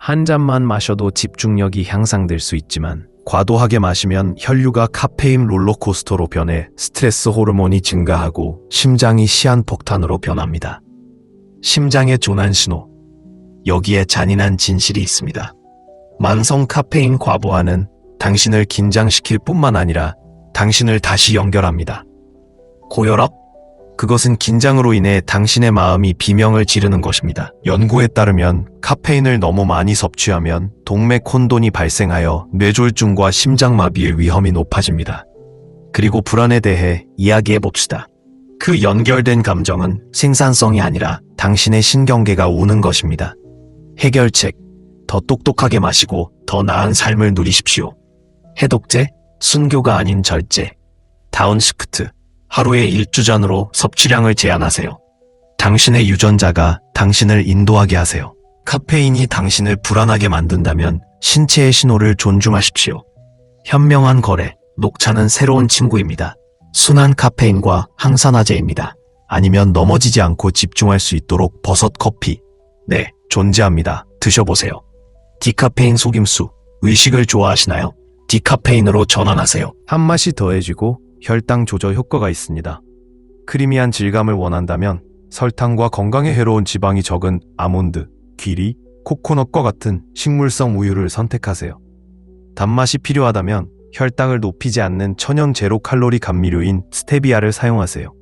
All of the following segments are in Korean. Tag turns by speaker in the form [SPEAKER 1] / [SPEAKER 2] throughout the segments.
[SPEAKER 1] 한 잔만 마셔도 집중력이 향상될 수 있지만 과도하게 마시면 혈류가 카페인 롤러코스터로 변해 스트레스 호르몬이 증가하고 심장이 시한폭탄으로 변합니다. 심장의 조난 신호. 여기에 잔인한 진실이 있습니다. 만성 카페인 과부하는 당신을 긴장시킬 뿐만 아니라 당신을 다시 연결합니다. 고혈압? 그것은 긴장으로 인해 당신의 마음이 비명을 지르는 것입니다. 연구에 따르면 카페인을 너무 많이 섭취하면 동맥 혼돈이 발생하여 뇌졸중과 심장마비의 위험이 높아집니다. 그리고 불안에 대해 이야기해 봅시다. 그 연결된 감정은 생산성이 아니라 당신의 신경계가 우는 것입니다. 해결책. 더 똑똑하게 마시고 더 나은 삶을 누리십시오. 해독제, 순교가 아닌 절제. 다운시프트. 하루에 1주전으로 섭취량을 제한하세요. 당신의 유전자가 당신을 인도하게 하세요. 카페인이 당신을 불안하게 만든다면 신체의 신호를 존중하십시오. 현명한 거래. 녹차는 새로운 친구입니다. 순한 카페인과 항산화제입니다. 아니면 넘어지지 않고 집중할 수 있도록 버섯 커피. 네, 존재합니다. 드셔보세요. 디카페인 속임수. 의식을 좋아하시나요? 디카페인으로 전환하세요. 한 맛이 더해지고 혈당 조절 효과가 있습니다. 크리미한 질감을 원한다면 설탕과 건강에 해로운 지방이 적은 아몬드, 귀리, 코코넛과 같은 식물성 우유를 선택하세요. 단맛이 필요하다면 혈당을 높이지 않는 천연 제로 칼로리 감미료인 스테비아를 사용하세요.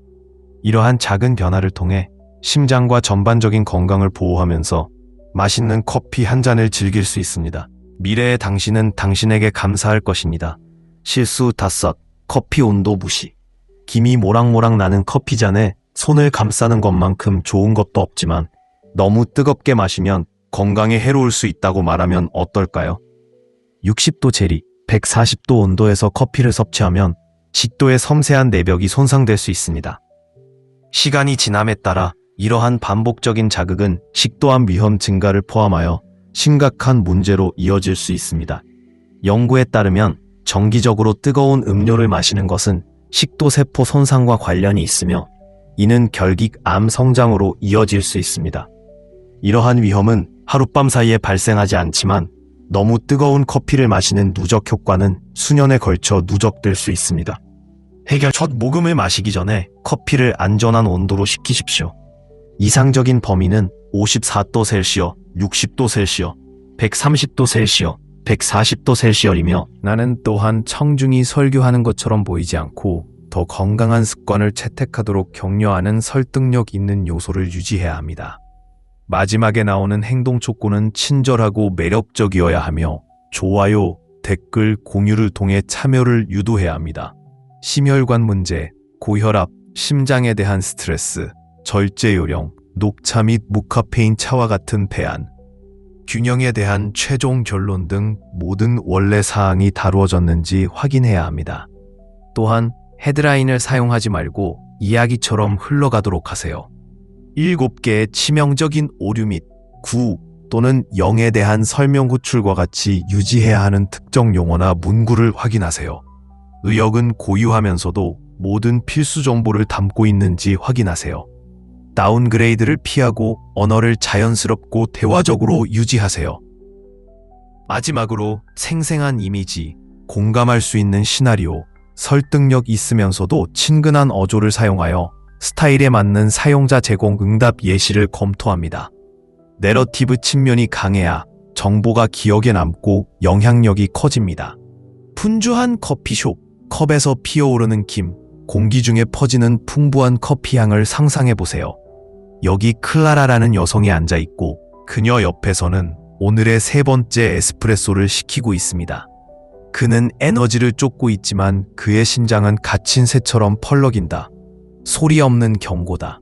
[SPEAKER 1] 이러한 작은 변화를 통해 심장과 전반적인 건강을 보호하면서 맛있는 커피 한 잔을 즐길 수 있습니다. 미래의 당신은 당신에게 감사할 것입니다. 실수 5. 커피 온도 무시. 김이 모락모락 나는 커피잔에 손을 감싸는 것만큼 좋은 것도 없지만 너무 뜨겁게 마시면 건강에 해로울 수 있다고 말하면 어떨까요? 60도 제리, 140도 온도에서 커피를 섭취하면 식도의 섬세한 내벽이 손상될 수 있습니다. 시간이 지남에 따라 이러한 반복적인 자극은 식도암 위험 증가를 포함하여 심각한 문제로 이어질 수 있습니다. 연구에 따르면 정기적으로 뜨거운 음료를 마시는 것은 식도세포 손상과 관련이 있으며 이는 결깃암 성장으로 이어질 수 있습니다. 이러한 위험은 하룻밤 사이에 발생하지 않지만 너무 뜨거운 커피를 마시는 누적 효과는 수년에 걸쳐 누적될 수 있습니다. 해결. 첫 모금을 마시기 전에 커피를 안전한 온도로 식히십시오. 이상적인 범위는 54도 셀시어, 60도 셀시어, 130도 셀시어, 140도 셀시얼이며 나는 또한 청중이 설교하는 것처럼 보이지 않고 더 건강한 습관을 채택하도록 격려하는 설득력 있는 요소를 유지해야 합니다. 마지막에 나오는 행동 촉구는 친절하고 매력적이어야 하며 좋아요, 댓글, 공유를 통해 참여를 유도해야 합니다. 심혈관 문제, 고혈압, 심장에 대한 스트레스, 절제 요령, 녹차 및 무카페인 차와 같은 대안, 균형에 대한 최종 결론 등 모든 원래 사항이 다루어졌는지 확인해야 합니다. 또한 헤드라인을 사용하지 말고 이야기처럼 흘러가도록 하세요. 7개의 치명적인 오류 및 9 또는 0에 대한 설명 호출과 같이 유지해야 하는 특정 용어나 문구를 확인하세요. 의역은 고유하면서도 모든 필수 정보를 담고 있는지 확인하세요. 다운그레이드를 피하고 언어를 자연스럽고 대화적으로 유지하세요. 마지막으로 생생한 이미지, 공감할 수 있는 시나리오, 설득력 있으면서도 친근한 어조를 사용하여 스타일에 맞는 사용자 제공 응답 예시를 검토합니다. 내러티브 측면이 강해야 정보가 기억에 남고 영향력이 커집니다. 분주한 커피숍, 컵에서 피어오르는 김, 공기 중에 퍼지는 풍부한 커피향을 상상해보세요. 여기 클라라라는 여성이 앉아있고 그녀 옆에서는 오늘의 3번째 에스프레소를 시키고 있습니다. 그는 에너지를 쫓고 있지만 그의 심장은 갇힌 새처럼 펄럭인다. 소리 없는 경고다.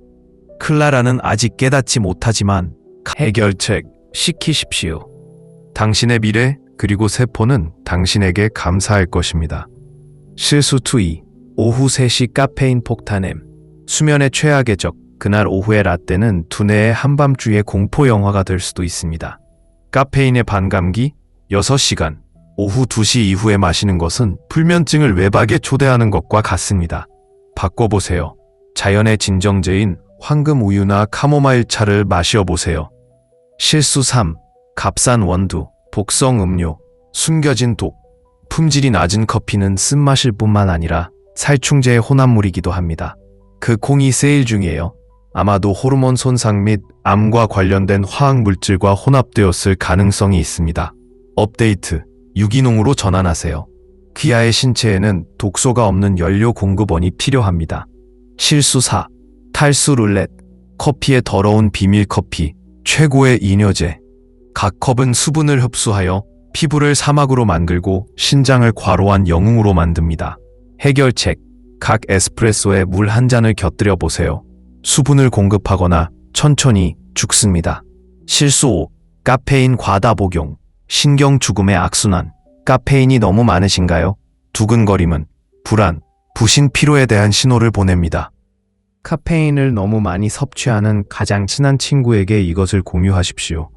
[SPEAKER 1] 클라라는 아직 깨닫지 못하지만 해결책 시키십시오. 당신의 미래 그리고 세포는 당신에게 감사할 것입니다. 실수 2. 오후 3시 카페인 폭탄엠. 수면의 최악의 적. 그날 오후의 라떼는 두뇌의 한밤중의 공포 영화가 될 수도 있습니다. 카페인의 반감기 6시간. 오후 2시 이후에 마시는 것은 불면증을 외박에 초대하는 것과 같습니다. 바꿔보세요. 자연의 진정제인 황금 우유나 카모마일 차를 마셔보세요. 실수 3. 값싼 원두, 복성 음료, 숨겨진 독, 품질이 낮은 커피는 쓴맛일 뿐만 아니라 살충제의 혼합물이기도 합니다. 그 콩이 세일 중이에요. 아마도 호르몬 손상 및 암과 관련된 화학 물질과 혼합되었을 가능성이 있습니다. 업데이트, 유기농으로 전환하세요. 키아의 신체에는 독소가 없는 연료 공급원이 필요합니다. 실수 4. 탈수 룰렛, 커피의 더러운 비밀 커피, 최고의 이뇨제. 각 컵은 수분을 흡수하여 피부를 사막으로 만들고 신장을 과로한 영웅으로 만듭니다. 해결책, 각 에스프레소에 물 한 잔을 곁들여 보세요. 수분을 공급하거나 천천히 죽습니다. 실수 5. 카페인 과다 복용, 신경 죽음의 악순환. 카페인이 너무 많으신가요? 두근거림은 불안, 부신 피로에 대한 신호를 보냅니다. 카페인을 너무 많이 섭취하는 가장 친한 친구에게 이것을 공유하십시오.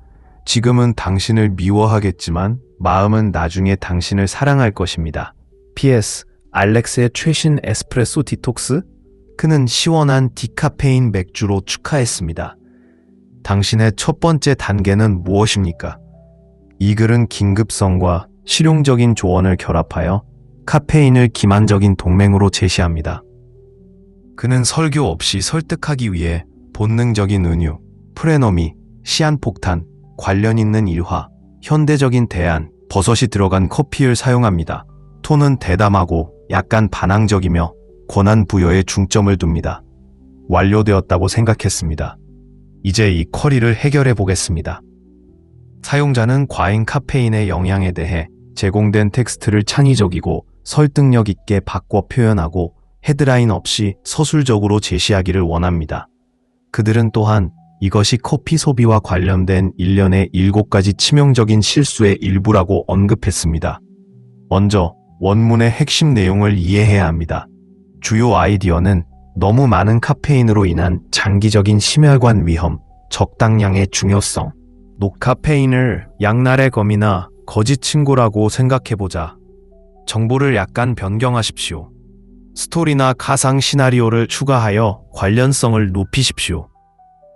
[SPEAKER 1] 지금은 당신을 미워하겠지만 마음은 나중에 당신을 사랑할 것입니다. PS, 알렉스의 최신 에스프레소 디톡스? 그는 시원한 디카페인 맥주로 축하했습니다. 당신의 첫 번째 단계는 무엇입니까? 이 글은 긴급성과 실용적인 조언을 결합하여 카페인을 기만적인 동맹으로 제시합니다. 그는 설교 없이 설득하기 위해 본능적인 은유, 프레너미, 시한폭탄, 관련 있는 일화, 현대적인 대안, 버섯이 들어간 커피를 사용합니다. 톤은 대담하고 약간 반항적이며 권한 부여에 중점을 둡니다. 완료되었다고 생각했습니다. 이제 이 쿼리를 해결해 보겠습니다. 사용자는 과잉 카페인의 영향에 대해 제공된 텍스트를 창의적이고 설득력 있게 바꿔 표현하고 헤드라인 없이 서술적으로 제시하기를 원합니다. 그들은 또한 이것이 커피 소비와 관련된 일련의 7가지 치명적인 실수의 일부라고 언급했습니다. 먼저 원문의 핵심 내용을 이해해야 합니다. 주요 아이디어는 너무 많은 카페인으로 인한 장기적인 심혈관 위험, 적당량의 중요성, 노카페인을 양날의 검이나 거짓 친구라고 생각해보자. 정보를 약간 변경하십시오. 스토리나 가상 시나리오를 추가하여 관련성을 높이십시오.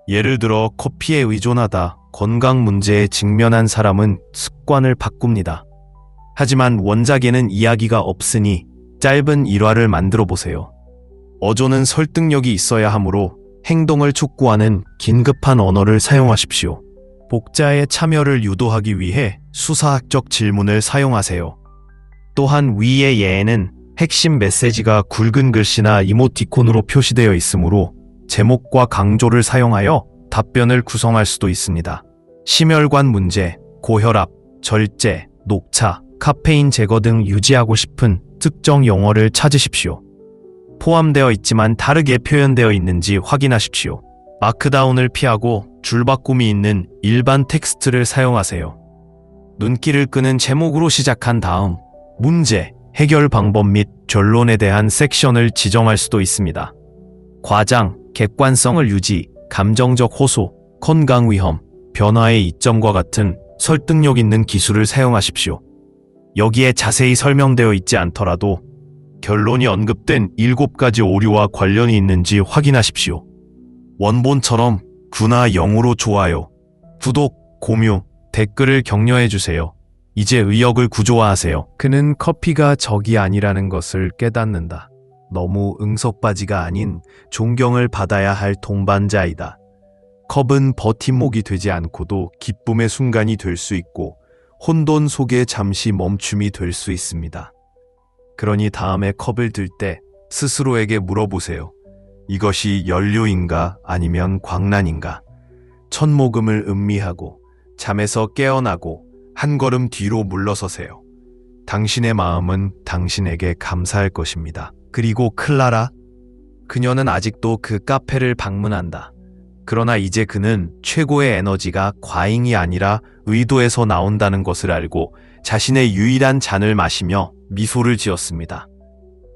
[SPEAKER 1] 예를 들어 커피에 의존하다 건강 문제에 직면한 사람은 습관을 바꿉니다. 하지만 원작에는 이야기가 없으니 짧은 일화를 만들어 보세요. 어조는 설득력이 있어야 하므로 행동을 촉구하는 긴급한 언어를 사용하십시오. 독자의 참여를 유도하기 위해 수사학적 질문을 사용하세요. 또한 위의 예에는 핵심 메시지가 굵은 글씨나 이모티콘으로 표시되어 있으므로 제목과 강조를 사용하여 답변을 구성할 수도 있습니다. 심혈관 문제, 고혈압, 절제, 녹차, 카페인 제거 등 유지하고 싶은 특정 용어를 찾으십시오. 포함되어 있지만 다르게 표현되어 있는지 확인하십시오. 마크다운을 피하고 줄바꿈이 있는 일반 텍스트를 사용하세요. 눈길을 끄는 제목으로 시작한 다음 문제, 해결 방법 및 결론에 대한 섹션을 지정할 수도 있습니다. 과장, 객관성을 유지, 감정적 호소, 건강 위험, 변화의 이점과 같은 설득력 있는 기술을 사용하십시오. 여기에 자세히 설명되어 있지 않더라도 결론이 언급된 7가지 오류와 관련이 있는지 확인하십시오. 원본처럼 구나 0으로 좋아요, 구독, 공유, 댓글을 격려해주세요. 이제 의역을 구조화하세요. 그는 커피가 적이 아니라는 것을 깨닫는다. 너무 응석바지가 아닌 존경을 받아야 할 동반자이다. 컵은 버팀목이 되지 않고도 기쁨의 순간이 될 수 있고 혼돈 속에 잠시 멈춤이 될 수 있습니다. 그러니 다음에 컵을 들 때 스스로에게 물어보세요. 이것이 연료인가 아니면 광란인가? 첫 모금을 음미하고 잠에서 깨어나고 한 걸음 뒤로 물러서세요. 당신의 마음은 당신에게 감사할 것입니다. 그리고 클라라, 그녀는 아직도 그 카페를 방문한다. 그러나 이제 그는 최고의 에너지가 과잉이 아니라 의도에서 나온다는 것을 알고 자신의 유일한 잔을 마시며 미소를 지었습니다.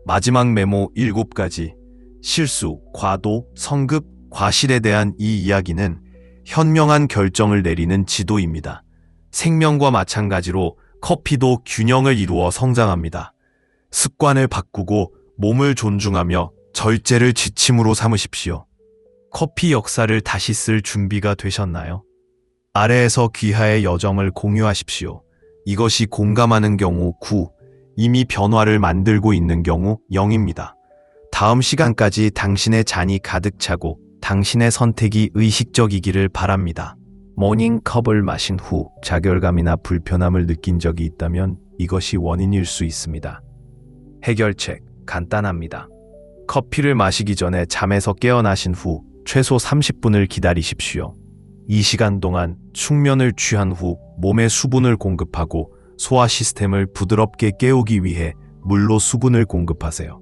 [SPEAKER 1] 마지막 메모 7가지. 실수, 과도, 성급, 과실에 대한 이 이야기는 현명한 결정을 내리는 지도입니다. 생명과 마찬가지로 커피도 균형을 이루어 성장합니다. 습관을 바꾸고 몸을 존중하며 절제를 지침으로 삼으십시오. 커피 역사를 다시 쓸 준비가 되셨나요? 아래에서 귀하의 여정을 공유하십시오. 이것이 공감하는 경우 9, 이미 변화를 만들고 있는 경우 0입니다. 다음 시간까지 당신의 잔이 가득 차고 당신의 선택이 의식적이기를 바랍니다. 모닝컵을 마신 후 자결감이나 불편함을 느낀 적이 있다면 이것이 원인일 수 있습니다. 해결책 간단합니다. 커피를 마시기 전에 잠에서 깨어나신 후 최소 30분을 기다리십시오. 이 시간 동안 숙면을 취한 후 몸에 수분을 공급하고 소화 시스템을 부드럽게 깨우기 위해 물로 수분을 공급하세요.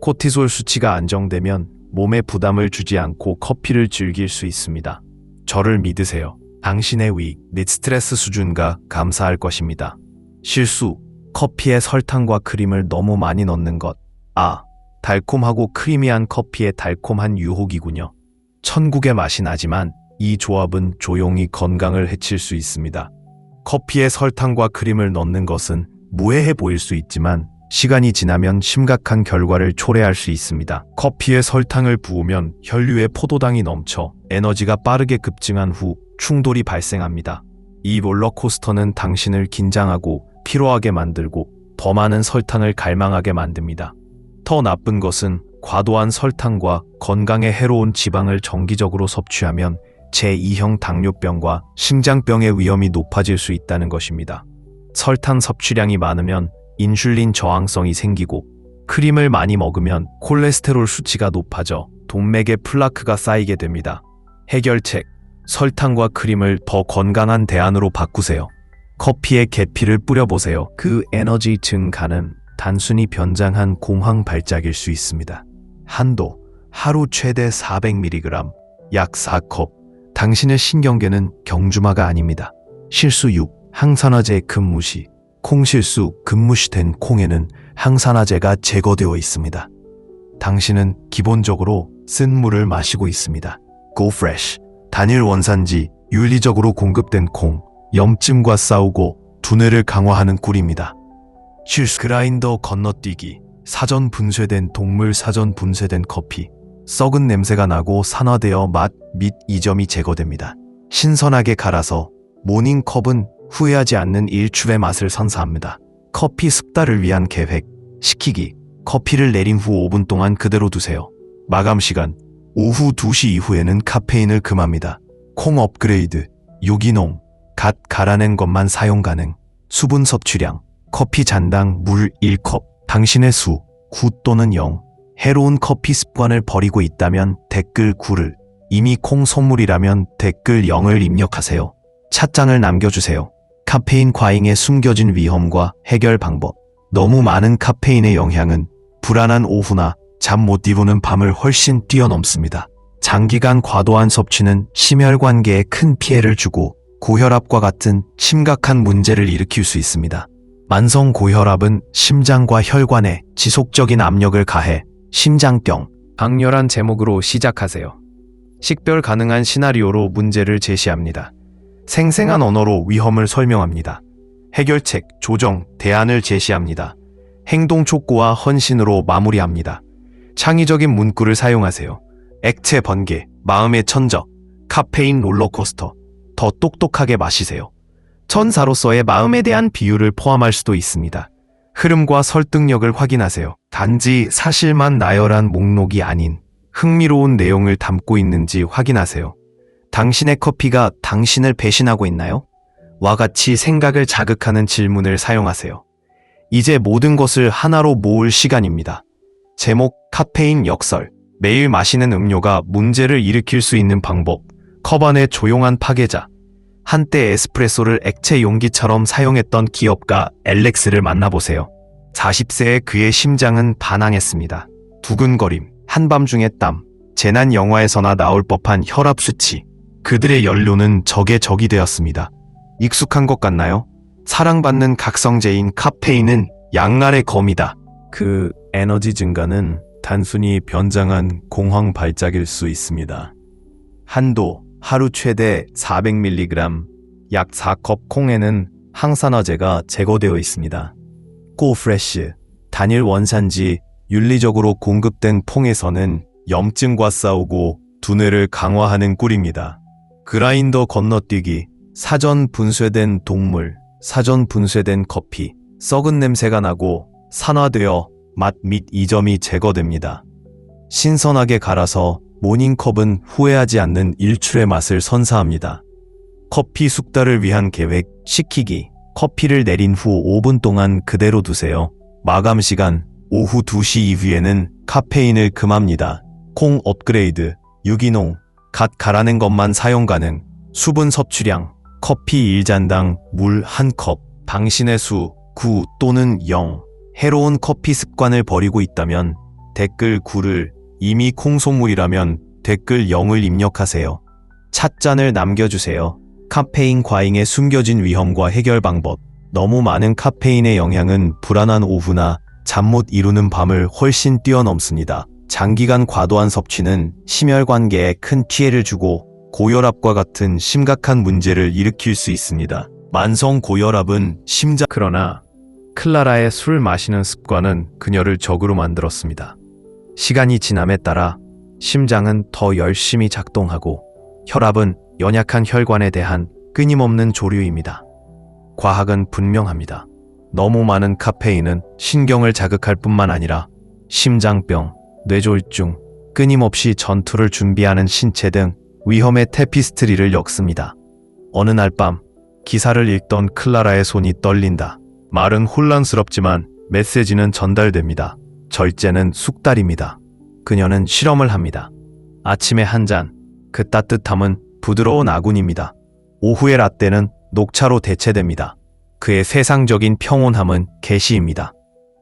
[SPEAKER 1] 코티솔 수치가 안정되면 몸에 부담을 주지 않고 커피를 즐길 수 있습니다. 저를 믿으세요. 당신의 위 및 스트레스 수준과 감사할 것입니다. 실수, 커피에 설탕과 크림을 너무 많이 넣는 것. 달콤하고 크리미한 커피의 달콤한 유혹이군요. 천국의 맛이 나지만 이 조합은 조용히 건강을 해칠 수 있습니다. 커피에 설탕과 크림을 넣는 것은 무해해 보일 수 있지만 시간이 지나면 심각한 결과를 초래할 수 있습니다. 커피에 설탕을 부으면 혈류에 포도당이 넘쳐 에너지가 빠르게 급증한 후 충돌이 발생합니다. 이 롤러코스터는 당신을 긴장하고 피로하게 만들고 더 많은 설탕을 갈망하게 만듭니다. 더 나쁜 것은 과도한 설탕과 건강에 해로운 지방을 정기적으로 섭취하면 제2형 당뇨병과 심장병의 위험이 높아질 수 있다는 것입니다. 설탕 섭취량이 많으면 인슐린 저항성이 생기고 크림을 많이 먹으면 콜레스테롤 수치가 높아져 동맥에 플라크가 쌓이게 됩니다. 해결책, 설탕과 크림을 더 건강한 대안으로 바꾸세요. 커피에 계피를 뿌려보세요. 그 에너지 증가는 단순히 변장한 공황 발작일 수 있습니다. 한도, 하루 최대 400mg, 약 4컵. 당신의 신경계는 경주마가 아닙니다. 실수 6, 항산화제 급무시. 콩실수 급무시된 콩에는 항산화제가 제거되어 있습니다. 당신은 기본적으로 쓴 물을 마시고 있습니다. Go Fresh, 단일 원산지, 윤리적으로 공급된 콩, 염증과 싸우고 두뇌를 강화하는 꿀입니다. 실수 그라인더 건너뛰기, 사전 분쇄된 동물 사전 분쇄된 커피, 썩은 냄새가 나고 산화되어 맛 및 이점이 제거됩니다. 신선하게 갈아서 모닝컵은 후회하지 않는 일출의 맛을 선사합니다. 커피 습달을 위한 계획, 식히기, 커피를 내린 후 5분 동안 그대로 두세요. 마감 시간, 오후 2시 이후에는 카페인을 금합니다. 콩 업그레이드, 유기농, 갓 갈아낸 것만 사용 가능. 수분 섭취량, 커피 잔당 물 1컵, 당신의 수, 9 또는 0. 해로운 커피 습관을 버리고 있다면 댓글 9를, 이미 콩 선물이라면 댓글 0을 입력하세요. 찻장을 남겨주세요. 카페인 과잉의 숨겨진 위험과 해결 방법. 너무 많은 카페인의 영향은 불안한 오후나 잠 못 이루는 밤을 훨씬 뛰어넘습니다. 장기간 과도한 섭취는 심혈관계에 큰 피해를 주고 고혈압과 같은 심각한 문제를 일으킬 수 있습니다. 만성 고혈압은 심장과 혈관에 지속적인 압력을 가해 심장병, 강렬한 제목으로 시작하세요. 식별 가능한 시나리오로 문제를 제시합니다. 생생한 언어로 위험을 설명합니다. 해결책, 조정, 대안을 제시합니다. 행동 촉구와 헌신으로 마무리합니다. 창의적인 문구를 사용하세요. 액체 번개, 마음의 천적, 카페인 롤러코스터, 더 똑똑하게 마시세요. 천사로서의 마음에 대한 비유를 포함할 수도 있습니다. 흐름과 설득력을 확인하세요. 단지 사실만 나열한 목록이 아닌 흥미로운 내용을 담고 있는지 확인하세요. 당신의 커피가 당신을 배신하고 있나요? 와 같이 생각을 자극하는 질문을 사용하세요. 이제 모든 것을 하나로 모을 시간입니다. 제목, 카페인 역설. 매일 마시는 음료가 문제를 일으킬 수 있는 방법. 컵 안의 조용한 파괴자. 한때 에스프레소를 액체 용기처럼 사용했던 기업가 엘렉스를 만나보세요. 40세의 그의 심장은 반항했습니다. 두근거림, 한밤중의 땀, 재난 영화에서나 나올 법한 혈압 수치. 그들의 연료는 적의 적이 되었습니다. 익숙한 것 같나요? 사랑받는 각성제인 카페인은 양날의 검이다. 그 에너지 증가는 단순히 변장한 공황 발작일 수 있습니다. 한도, 하루 최대 400mg, 약 4컵 콩에는 항산화제가 제거되어 있습니다. Go Fresh, 단일 원산지, 윤리적으로 공급된 콩에서는 염증과 싸우고 두뇌를 강화하는 꿀입니다. 그라인더 건너뛰기, 사전 분쇄된 동물, 사전 분쇄된 커피, 썩은 냄새가 나고 산화되어 맛 및 이점이 제거됩니다. 신선하게 갈아서 모닝컵은 후회하지 않는 일출의 맛을 선사합니다. 커피 숙달을 위한 계획, 식히기. 커피를 내린 후 5분 동안 그대로 두세요. 마감 시간, 오후 2시 이후에는 카페인을 금합니다. 콩 업그레이드, 유기농, 갓 갈아낸 것만 사용 가능. 수분 섭취량, 커피 1잔당 물 1컵, 당신의 수 9 또는 0. 해로운 커피 습관을 버리고 있다면 댓글 9를, 이미 콩소물이라면 댓글 0을 입력하세요. 찻잔을 남겨주세요. 카페인 과잉의 숨겨진 위험과 해결 방법. 너무 많은 카페인의 영향은 불안한 오후나 잠 못 이루는 밤을 훨씬 뛰어넘습니다. 장기간 과도한 섭취는 심혈관계에 큰 피해를 주고 고혈압과 같은 심각한 문제를 일으킬 수 있습니다. 만성 고혈압은 그러나 클라라의 술 마시는 습관은 그녀를 적으로 만들었습니다. 시간이 지남에 따라 심장은 더 열심히 작동하고 혈압은 연약한 혈관에 대한 끊임없는 조류입니다. 과학은 분명합니다. 너무 많은 카페인은 신경을 자극할 뿐만 아니라 심장병, 뇌졸중, 끊임없이 전투를 준비하는 신체 등 위험의 테피스트리를 엮습니다. 어느 날 밤 기사를 읽던 클라라의 손이 떨린다. 말은 혼란스럽지만 메시지는 전달됩니다. 절제는 숙달입니다. 그녀는 실험을 합니다. 아침에 한 잔, 그 따뜻함은 부드러운 아군입니다. 오후의 라떼는 녹차로 대체됩니다. 그의 세상적인 평온함은 계시입니다.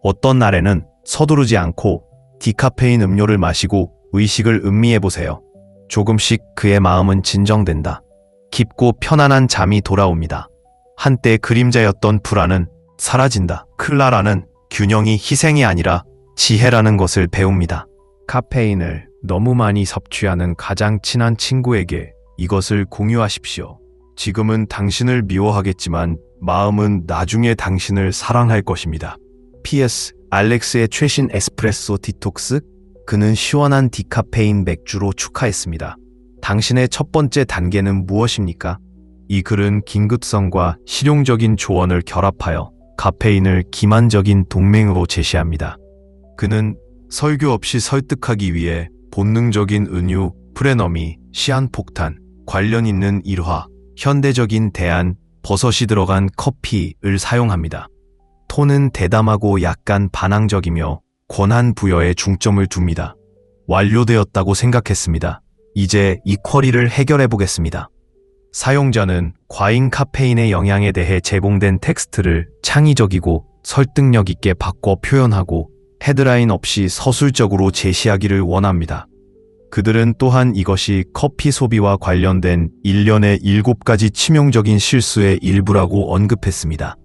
[SPEAKER 1] 어떤 날에는 서두르지 않고 디카페인 음료를 마시고 의식을 음미해보세요. 조금씩 그의 마음은 진정된다. 깊고 편안한 잠이 돌아옵니다. 한때 그림자였던 불안은 사라진다. 클라라는 균형이 희생이 아니라 지혜라는 것을 배웁니다. 카페인을 너무 많이 섭취하는 가장 친한 친구에게 이것을 공유하십시오. 지금은 당신을 미워하겠지만 마음은 나중에 당신을 사랑할 것입니다. PS, 알렉스의 최신 에스프레소 디톡스? 그는 시원한 디카페인 맥주로 축하했습니다. 당신의 첫 번째 단계는 무엇입니까? 이 글은 긴급성과 실용적인 조언을 결합하여 카페인을 기만적인 동맹으로 제시합니다. 그는 설교 없이 설득하기 위해 본능적인 은유, 프레너미, 시한폭탄, 관련 있는 일화, 현대적인 대안, 버섯이 들어간 커피를 사용합니다. 톤은 대담하고 약간 반항적이며 권한 부여에 중점을 둡니다. 완료되었다고 생각했습니다. 이제 이 쿼리를 해결해 보겠습니다. 사용자는 과잉 카페인의 영향에 대해 제공된 텍스트를 창의적이고 설득력 있게 바꿔 표현하고 헤드라인 없이 서술적으로 제시하기를 원합니다. 그들은 또한 이것이 커피 소비와 관련된 일련의 7가지 치명적인 실수의 일부라고 언급했습니다.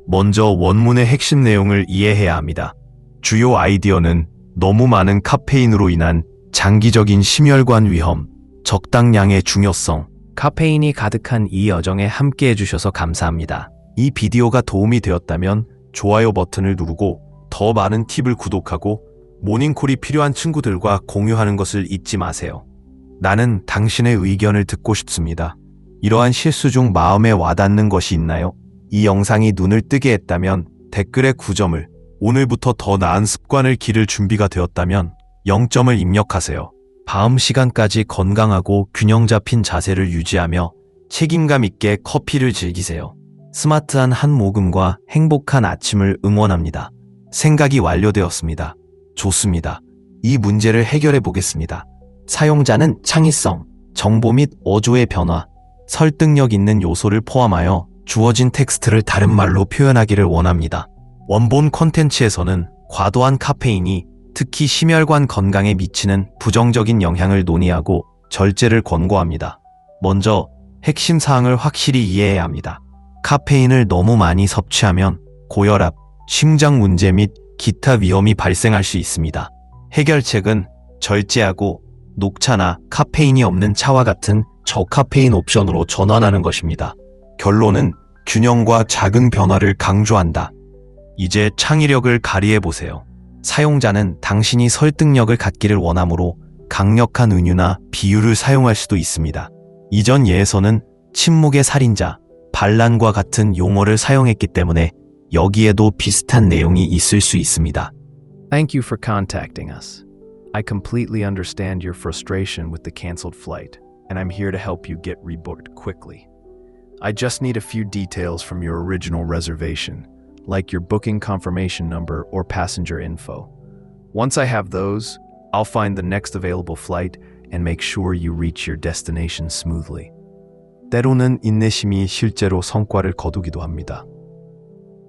[SPEAKER 1] 먼저 원문의 핵심 내용을 이해해야 합니다. 주요 아이디어는 너무 많은 카페인으로 인한 장기적인 심혈관 위험, 적당량의 중요성, 카페인이 가득한 이 여정에 함께 해주셔서 감사합니다. 이 비디오가 도움이 되었다면 좋아요 버튼을 누르고 더 많은 팁을 구독하고 모닝콜이 필요한 친구들과 공유하는 것을 잊지 마세요. 나는 당신의 의견을 듣고 싶습니다. 이러한 실수 중 마음에 와닿는 것이 있나요? 이 영상이 눈을 뜨게 했다면 댓글에 9점을, 오늘부터 더 나은 습관을 기를 준비가 되었다면 0점을 입력하세요. 다음 시간까지 건강하고 균형 잡힌 자세를 유지하며 책임감 있게 커피를 즐기세요. 스마트한 한 모금과 행복한 아침을 응원합니다. 생각이 완료되었습니다. 좋습니다. 이 문제를 해결해 보겠습니다. 사용자는 창의성, 정보 및 어조의 변화, 설득력 있는 요소를 포함하여 주어진 텍스트를 다른 말로 표현하기를 원합니다. 원본 콘텐츠에서는 과도한 카페인이 특히 심혈관 건강에 미치는 부정적인 영향을 논의하고 절제를 권고합니다. 먼저 핵심 사항을 확실히 이해해야 합니다. 카페인을 너무 많이 섭취하면 고혈압, 심장 문제 및 기타 위험이 발생할 수 있습니다. 해결책은 절제하고 녹차나 카페인이 없는 차와 같은 저카페인 옵션으로 전환하는 것입니다. 결론은 균형과 작은 변화를 강조한다. 이제 창의력을 발휘해보세요. 사용자는 당신이 설득력을 갖기를 원하므로 강력한 은유나 비유를 사용할 수도 있습니다. 이전 예에서는 침묵의 살인자, 반란과 같은 용어를 사용했기 때문에 여기에도 비슷한 내용이 있을 수 있습니다.
[SPEAKER 2] Thank you for contacting us. I completely understand your frustration with the canceled flight, and I'm here to help you get rebooked quickly. I just need a few details from your original reservation, like your booking confirmation number or passenger info. Once I have those, I'll find the next available flight and make sure you reach your destination smoothly.
[SPEAKER 1] 때로는 인내심이 실제로 성과를 거두기도 합니다.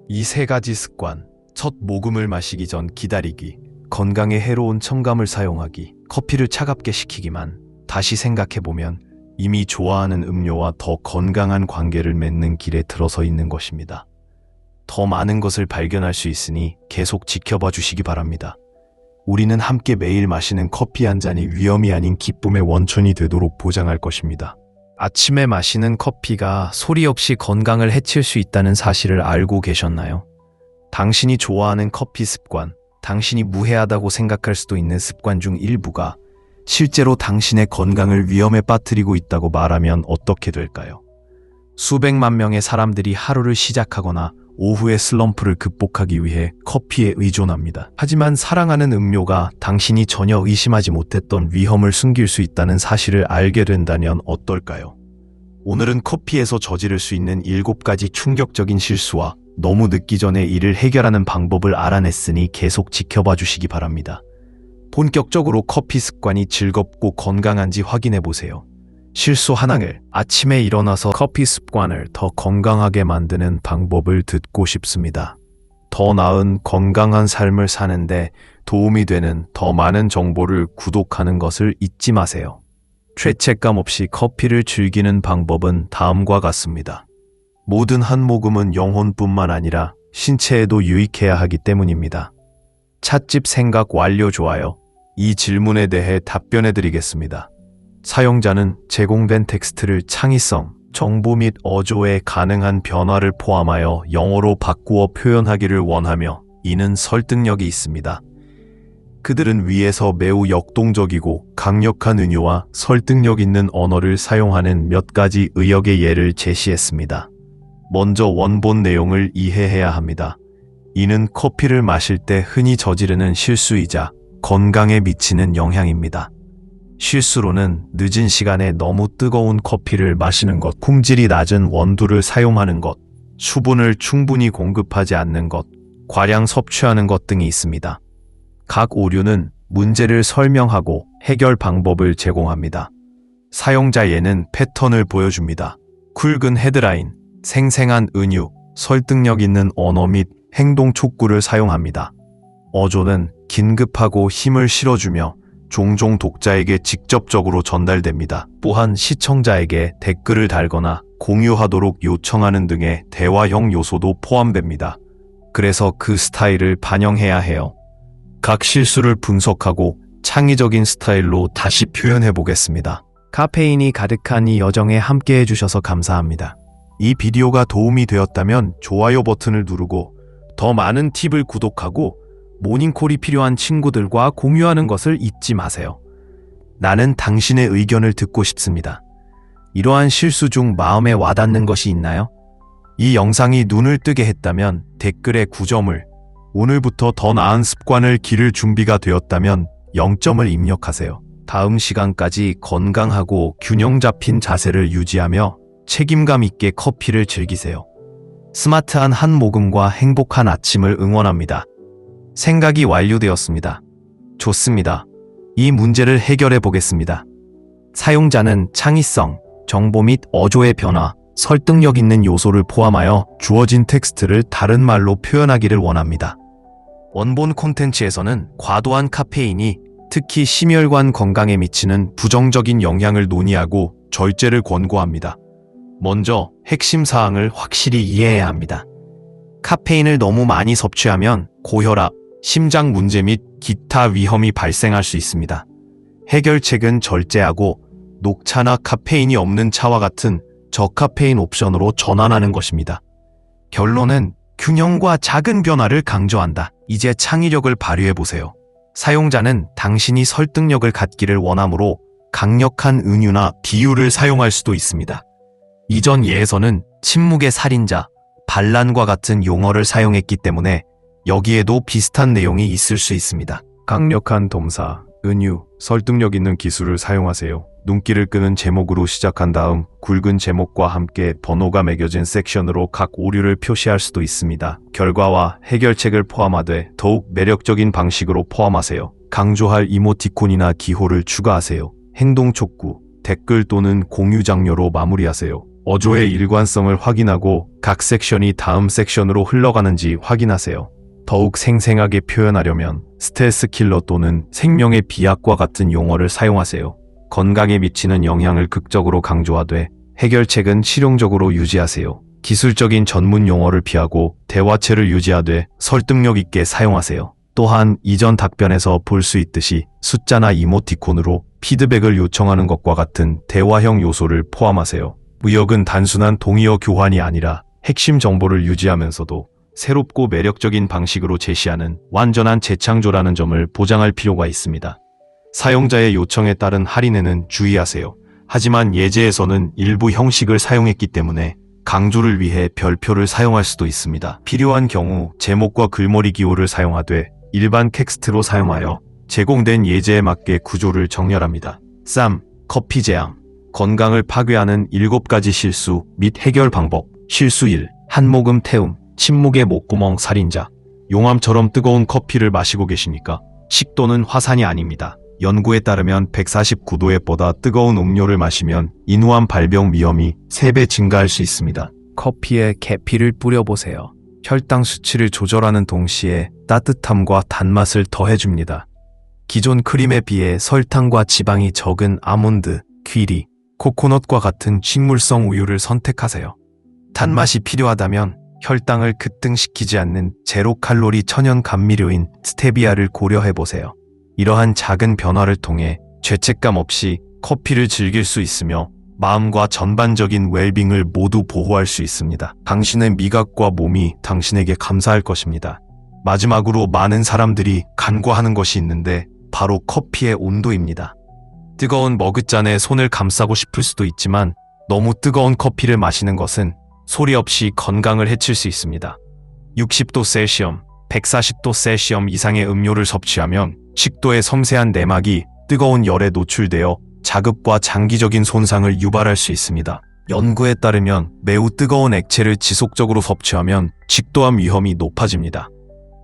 [SPEAKER 1] 이 세 가지 습관, 첫 모금을 마시기 전 기다리기, 건강에 해로운 첨가물 사용하기, 커피를 차갑게 식히기만 다시 생각해보면 이미 좋아하는 음료와 더 건강한 관계를 맺는 길에 들어서 있는 것입니다. 더 많은 것을 발견할 수 있으니 계속 지켜봐 주시기 바랍니다. 우리는 함께 매일 마시는 커피 한 잔이 위험이 아닌 기쁨의 원천이 되도록 보장할 것입니다. 아침에 마시는 커피가 소리 없이 건강을 해칠 수 있다는 사실을 알고 계셨나요? 당신이 좋아하는 커피 습관, 당신이 무해하다고 생각할 수도 있는 습관 중 일부가 실제로 당신의 건강을 위험에 빠뜨리고 있다고 말하면 어떻게 될까요? 수백만 명의 사람들이 하루를 시작하거나 오후의 슬럼프를 극복하기 위해 커피에 의존합니다. 하지만 사랑하는 음료가 당신이 전혀 의심하지 못했던 위험을 숨길 수 있다는 사실을 알게 된다면 어떨까요? 오늘은 커피에서 저지를 수 있는 7가지 충격적인 실수와 너무 늦기 전에 이를 해결하는 방법을 알아냈으니 계속 지켜봐 주시기 바랍니다. 본격적으로 커피 습관이 즐겁고 건강한지 확인해 보세요. 실수 하나를 아침에 일어나서 커피 습관을 더 건강하게 만드는 방법을 듣고 싶습니다. 더 나은 건강한 삶을 사는데 도움이 되는 더 많은 정보를 구독하는 것을 잊지 마세요. 죄책감 없이 커피를 즐기는 방법은 다음과 같습니다. 모든 한 모금은 영혼뿐만 아니라 신체에도 유익해야 하기 때문입니다. 찻집 생각 완료. 좋아요. 이 질문에 대해 답변해 드리겠습니다. 사용자는 제공된 텍스트를 창의성, 정보 및 어조에 가능한 변화를 포함하여 영어로 바꾸어 표현하기를 원하며 이는 설득력이 있습니다. 그들은 위에서 매우 역동적이고 강력한 은유와 설득력 있는 언어를 사용하는 몇 가지 의역의 예를 제시했습니다. 먼저 원본 내용을 이해해야 합니다. 이는 커피를 마실 때 흔히 저지르는 실수이자 건강에 미치는 영향입니다. 실수로는 늦은 시간에 너무 뜨거운 커피를 마시는 것, 품질이 낮은 원두를 사용하는 것, 수분을 충분히 공급하지 않는 것, 과량 섭취하는 것 등이 있습니다. 각 오류는 문제를 설명하고 해결 방법을 제공합니다. 사용자 예는 패턴을 보여줍니다. 굵은 헤드라인, 생생한 은유, 설득력 있는 언어 및 행동 촉구를 사용합니다. 어조는 긴급하고 힘을 실어주며 종종 독자에게 직접적으로 전달됩니다. 또한 시청자에게 댓글을 달거나 공유하도록 요청하는 등의 대화형 요소도 포함됩니다. 그래서 그 스타일을 반영해야 해요. 각 실수를 분석하고 창의적인 스타일로 다시 표현해 보겠습니다. 카페인이 가득한 이 여정에 함께 해주셔서 감사합니다. 이 비디오가 도움이 되었다면 좋아요 버튼을 누르고 더 많은 팁을 구독하고 모닝콜이 필요한 친구들과 공유하는 것을 잊지 마세요. 나는 당신의 의견을 듣고 싶습니다. 이러한 실수 중 마음에 와닿는 것이 있나요? 이 영상이 눈을 뜨게 했다면 댓글에 9점을, 오늘부터 더 나은 습관을 기를 준비가 되었다면 0점을 입력하세요. 다음 시간까지 건강하고 균형 잡힌 자세를 유지하며 책임감 있게 커피를 즐기세요. 스마트한 한 모금과 행복한 아침을 응원합니다. 생각이 완료되었습니다. 좋습니다. 이 문제를 해결해 보겠습니다. 사용자는 창의성, 정보 및 어조의 변화, 설득력 있는 요소를 포함하여 주어진 텍스트를 다른 말로 표현하기를 원합니다. 원본 콘텐츠에서는 과도한 카페인이 특히 심혈관 건강에 미치는 부정적인 영향을 논의하고 절제를 권고합니다. 먼저 핵심 사항을 확실히 이해해야 합니다. 카페인을 너무 많이 섭취하면 고혈압, 심장 문제 및 기타 위험이 발생할 수 있습니다. 해결책은 절제하고 녹차나 카페인이 없는 차와 같은 저카페인 옵션으로 전환하는 것입니다. 결론은 균형과 작은 변화를 강조한다. 이제 창의력을 발휘해보세요. 사용자는 당신이 설득력을 갖기를 원하므로 강력한 은유나 비유를 사용할 수도 있습니다. 이전 예에서는 침묵의 살인자, 반란과 같은 용어를 사용했기 때문에 여기에도 비슷한 내용이 있을 수 있습니다.
[SPEAKER 2] 강력한 동사, 은유, 설득력 있는 기술을 사용하세요. 눈길을 끄는 제목으로 시작한 다음 굵은 제목과 함께 번호가 매겨진 섹션으로 각 오류를 표시할 수도 있습니다. 결과와 해결책을 포함하되 더욱 매력적인 방식으로 포함하세요. 강조할 이모티콘이나 기호를 추가하세요. 행동 촉구, 댓글 또는 공유 장려로 마무리하세요. 어조의 일관성을 확인하고 각 섹션이 다음 섹션으로 흘러가는지 확인하세요. 더욱 생생하게 표현하려면 스트레스 킬러 또는 생명의 비약과 같은 용어를 사용하세요. 건강에 미치는 영향을 극적으로 강조하되 해결책은 실용적으로 유지하세요. 기술적인 전문 용어를 피하고 대화체를 유지하되 설득력 있게 사용하세요. 또한 이전 답변에서 볼 수 있듯이 숫자나 이모티콘으로 피드백을 요청하는 것과 같은 대화형 요소를 포함하세요. 무역은 단순한 동의어 교환이 아니라 핵심 정보를 유지하면서도 새롭고 매력적인 방식으로 제시하는 완전한 재창조라는 점을 보장할 필요가 있습니다. 사용자의 요청에 따른 할인에는 주의하세요. 하지만 예제에서는 일부 형식을 사용했기 때문에 강조를 위해 별표를 사용할 수도 있습니다. 필요한 경우 제목과 글머리 기호를 사용하되 일반 텍스트로 사용하여 제공된 예제에 맞게 구조를 정렬합니다. 쌈, 커피 제함, 건강을 파괴하는 7가지 실수 및 해결 방법. 실수 1. 한 모금 태움, 침묵의 목구멍 살인자. 용암처럼 뜨거운 커피를 마시고 계십니까? 식도는 화산이 아닙니다. 연구에 따르면 149도에보다 뜨거운 음료를 마시면 인후암 발병 위험이 3배 증가할 수 있습니다. 커피에 계피를 뿌려보세요. 혈당 수치를 조절하는 동시에 따뜻함과 단맛을 더해줍니다. 기존 크림에 비해 설탕과 지방이 적은 아몬드, 귀리, 코코넛과 같은 식물성 우유를 선택하세요. 단맛이 필요하다면 혈당을 급등시키지 않는 제로 칼로리 천연 감미료인 스테비아를 고려해보세요. 이러한 작은 변화를 통해 죄책감 없이 커피를 즐길 수 있으며 마음과 전반적인 웰빙을 모두 보호할 수 있습니다. 당신의 미각과 몸이 당신에게 감사할 것입니다. 마지막으로 많은 사람들이 간과하는 것이 있는데 바로 커피의 온도입니다. 뜨거운 머그잔에 손을 감싸고 싶을 수도 있지만 너무 뜨거운 커피를 마시는 것은 소리 없이 건강을 해칠 수 있습니다. 60도 셀시엄, 140도 셀시엄 이상의 음료를 섭취하면 식도의 섬세한 내막이 뜨거운 열에 노출되어 자극과 장기적인 손상을 유발할 수 있습니다. 연구에 따르면 매우 뜨거운 액체를 지속적으로 섭취하면 식도암 위험이 높아집니다.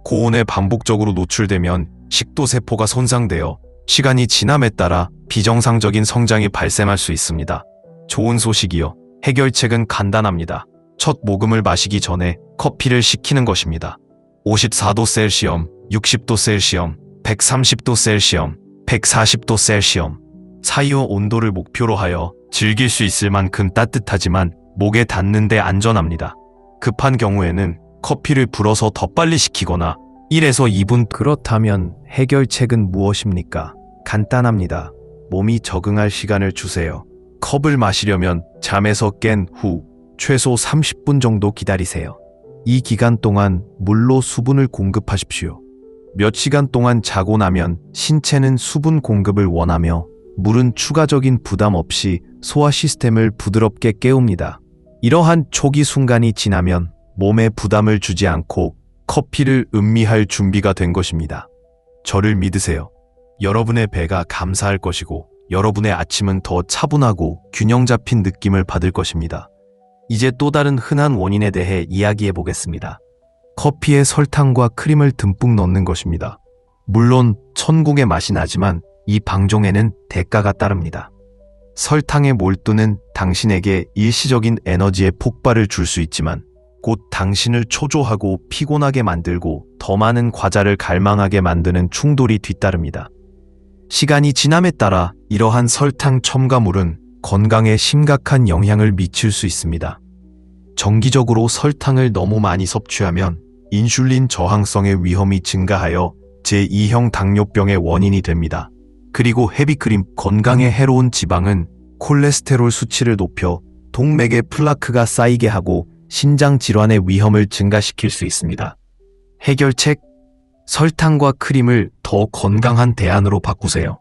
[SPEAKER 2] 고온에 반복적으로 노출되면 식도세포가 손상되어 시간이 지남에 따라 비정상적인 성장이 발생할 수 있습니다. 좋은 소식이요. 해결책은 간단합니다. 첫 모금을 마시기 전에 커피를 식히는 것입니다. 54도 셀시엄, 60도 셀시엄, 130도 셀시엄, 140도 셀시엄 사이의 온도를 목표로 하여 즐길 수 있을 만큼 따뜻하지만 목에 닿는데 안전합니다. 급한 경우에는 커피를 불어서 더 빨리 식히거나 1에서 2분. 그렇다면 해결책은 무엇입니까? 간단합니다. 몸이 적응할 시간을 주세요. 컵을 마시려면 잠에서 깬 후 최소 30분 정도 기다리세요. 이 기간 동안 물로 수분을 공급하십시오. 몇 시간 동안 자고 나면 신체는 수분 공급을 원하며 물은 추가적인 부담 없이 소화 시스템을 부드럽게 깨웁니다. 이러한 초기 순간이 지나면 몸에 부담을 주지 않고 커피를 음미할 준비가 된 것입니다. 저를 믿으세요. 여러분의 배가 감사할 것이고 여러분의 아침은 더 차분하고 균형 잡힌 느낌을 받을 것입니다. 이제 또 다른 흔한 원인에 대해 이야기해 보겠습니다. 커피에 설탕과 크림을 듬뿍 넣는 것입니다. 물론 천국의 맛이 나지만 이 방종에는 대가가 따릅니다. 설탕에 몰두는 당신에게 일시적인 에너지의 폭발을 줄 수 있지만 곧 당신을 초조하고 피곤하게 만들고 더 많은 과자를 갈망하게 만드는 충돌이 뒤따릅니다. 시간이 지남에 따라 이러한 설탕 첨가물은 건강에 심각한 영향을 미칠 수 있습니다. 정기적으로 설탕을 너무 많이 섭취하면 인슐린 저항성의 위험이 증가하여 제2형 당뇨병의 원인이 됩니다. 그리고 헤비크림, 건강에 해로운 지방은 콜레스테롤 수치를 높여 동맥에 플라크가 쌓이게 하고 신장 질환의 위험을 증가시킬 수 있습니다. 해결책: 설탕과 크림을 더 건강한 대안으로 바꾸세요.